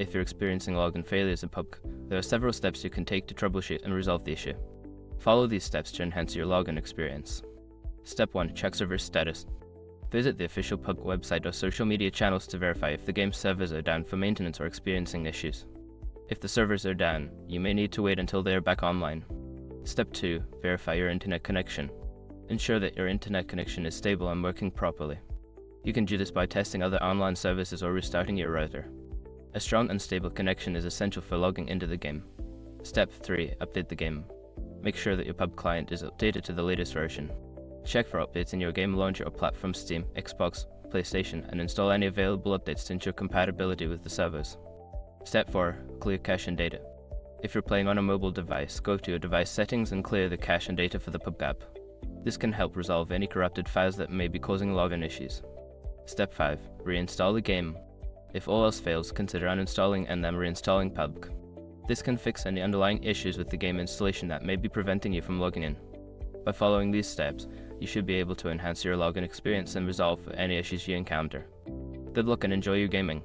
If you're experiencing login failures in PUBG, there are several steps you can take to troubleshoot and resolve the issue. Follow these steps to enhance your login experience. Step 1. Check server status. Visit the official PUBG website or social media channels to verify if the game's servers are down for maintenance or experiencing issues. If the servers are down, you may need to wait until they are back online. Step 2. Verify your internet connection. Ensure that your internet connection is stable and working properly. You can do this by testing other online services or restarting your router. A strong and stable connection is essential for logging into the game. Step 3. Update the game. Make sure that your PUBG client is updated to the latest version. Check for updates in your game launcher or platform Steam, Xbox, PlayStation, and install any available updates to ensure compatibility with the servers. Step 4. Clear cache and data. If you're playing on a mobile device, go to your device settings and clear the cache and data for the PUBG app. This can help resolve any corrupted files that may be causing login issues. Step 5. Reinstall the game. If all else fails, consider uninstalling and then reinstalling PUBG. This can fix any underlying issues with the game installation that may be preventing you from logging in. By following these steps, you should be able to enhance your login experience and resolve any issues you encounter. Good luck and enjoy your gaming.